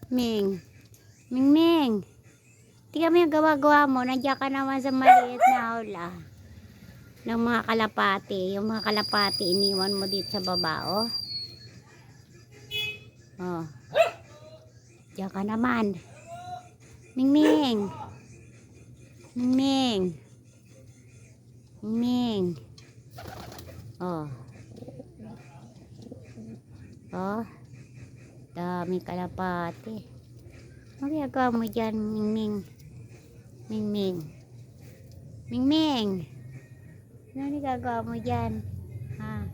Ming. Ming Ming. Tingnan mo yung gawa-gawa mo. Nandiyan ka naman sa maliit na hawla. Ng mga kalapati. Yung mga kalapati iniwan mo dito sa baba, oh. Oh. Diyan ka naman. Ming Ming. Ming Ming. Ming Ming. Oh. Oh. Daming kalapati. Ano ginagawa mo dyan, Ming Ming? Ming Ming. Ming Ming. Ano ginagawa mo dyan? Ha?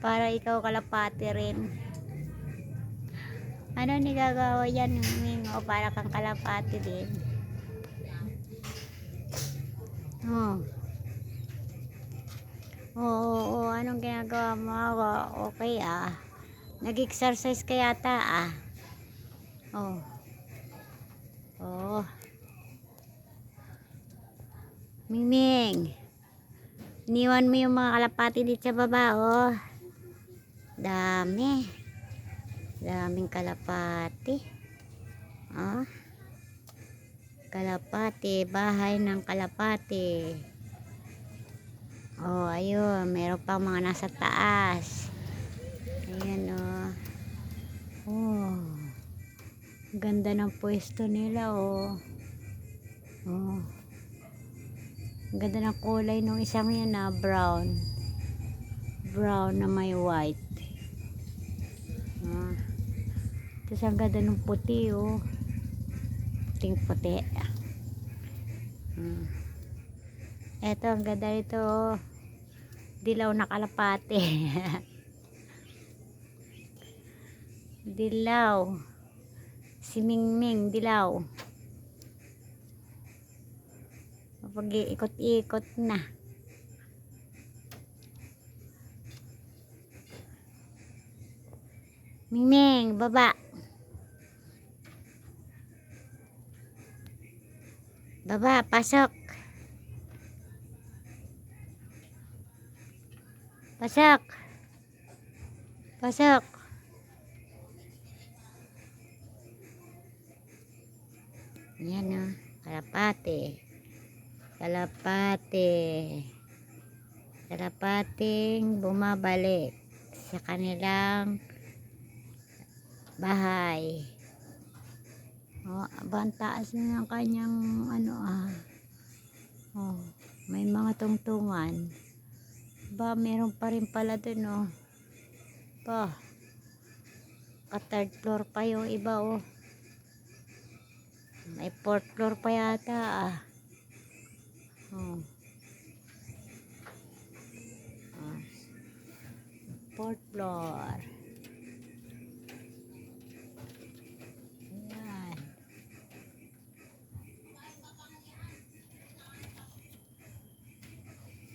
Para ikaw kalapati rin. Ano nigagawa dyan, Ming Ming? O para kang kalapati din. Oh. Oo, anong ginagawa mo? Okay ah. Nag-exercise ka yata ah. Oh. Oh. Ming Ming. Iniwan mo yung mga kalapati dito sa baba, oh. Dami. Daming kalapati. Oh. Kalapati, bahay ng kalapati. Oh, ayun, meron pang mga nasa taas. Ayan, oh. Oh. Ganda ng pwesto nila, oh. Oh. Ganda ng kulay nung isang yan, ah, brown. Brown na may white. Ah. Tapos ang ganda ng puti, oh. Puting puti. Eto, ang ganda ito, oh. Dilaw na kalapati. Dilaw. Si Ming Ming, dilaw. Pag-iikot-ikot na. Ming Ming, baba. Baba, pasok. Pasok. Pasok. Yan, oh. Kalapati. Kalapati. Kalapating bumabalik sa kanilang bahay. Oh, aba, ang taas na ng kanyang ano ah. Oh, may mga tungtungan. Ba, meron pa rin pala dun, oh. Ba, ka-third floor pa yung iba, oh. May fourth floor pa yata, ah. Oh. Oh. Fourth floor. Ayan.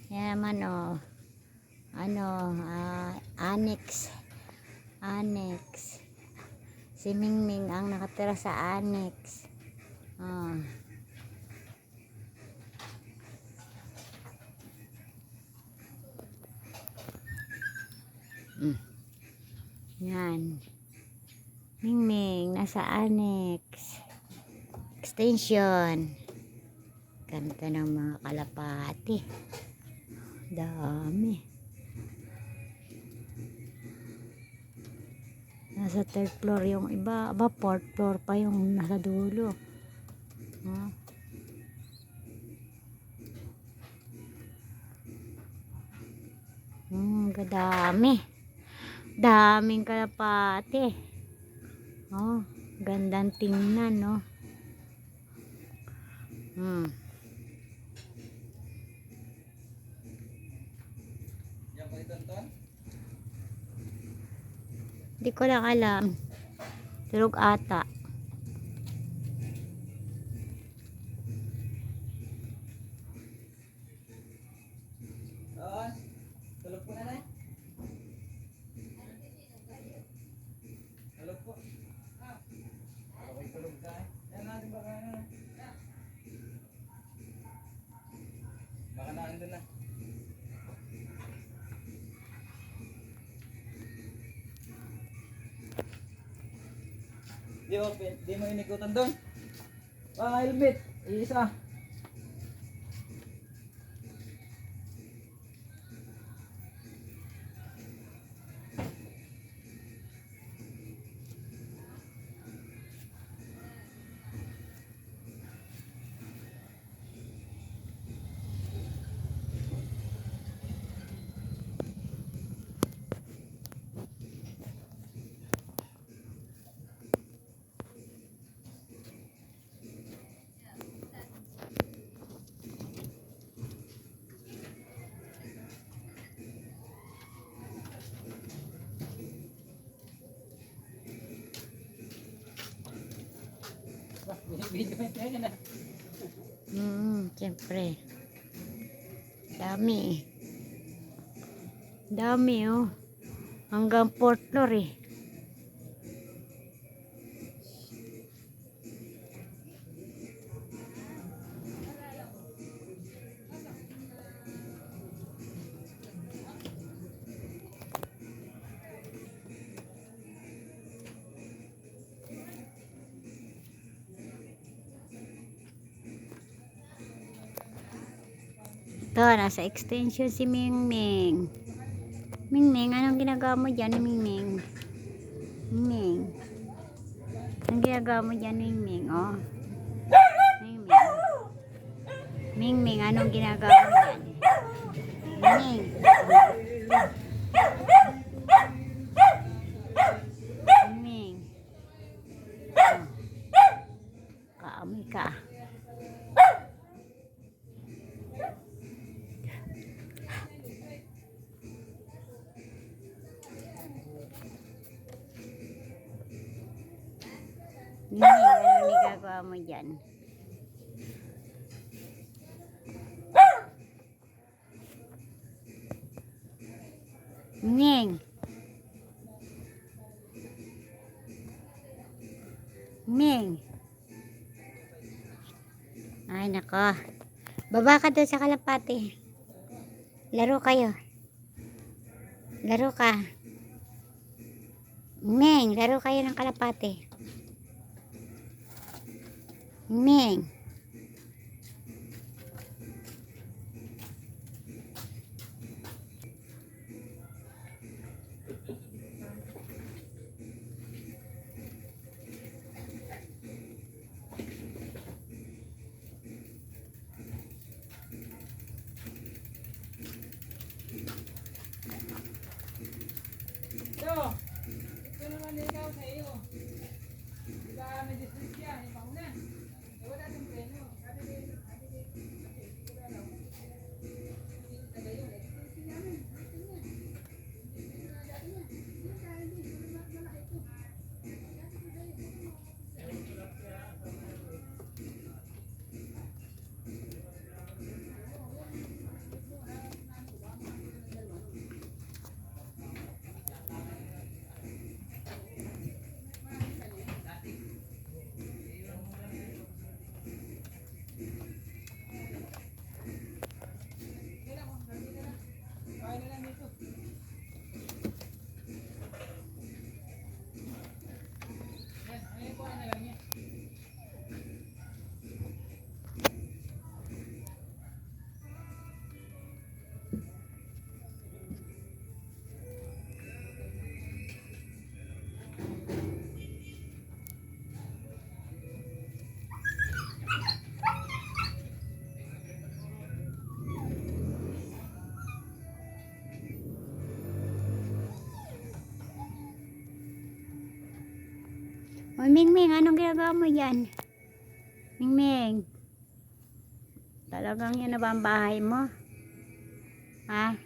Yan naman, oh. Ano, annex. Annex. Si Ming Ming ang nakatira sa annex. Oh. Yan. Ming Ming nasa annex. Extension. Ganda ng mga kalapati. Dami. Nasa third floor yung iba. Aba, fourth floor pa yung nasa dulo. Huh? Kadami. Daming kalapati. Oh, gandang tingnan, no? Hindi ko lang alam. Tulog ata. Tulog po na. Tulog po. Okay, tulog ka. Yan natin baka na. Baka naandun na. Di mo inikutan doon. Helmet. Isa. Video niya na. Siyempre. Dami eh. Dami oh. Hanggang 4th floor eh. Ito, nasa extension si Mingming. Mingming, anong ginagawa mo dyan, Mingming? Mingming. Anong ginagawa mo dyan, Mingming? Oh. Mingming. Mingming, anong ginagawa mo dyan? Mingming. Mingming. Oh. Kaamoy ka. Mingming, anong ginagawa mo dyan? Mingming. Ming. Ay, nako. Baba ka doon sa kalapate. Laro kayo. Laro ka. Ming, laro kayo ng kalapate. Ming. Ito naman ikaw sa iyo. Diba may district yan, ikaw na. Wala itong preno. O, Mingming, anong ginagawa mo dyan? Mingming. Talagang yan na ba ang bahay mo? Ha?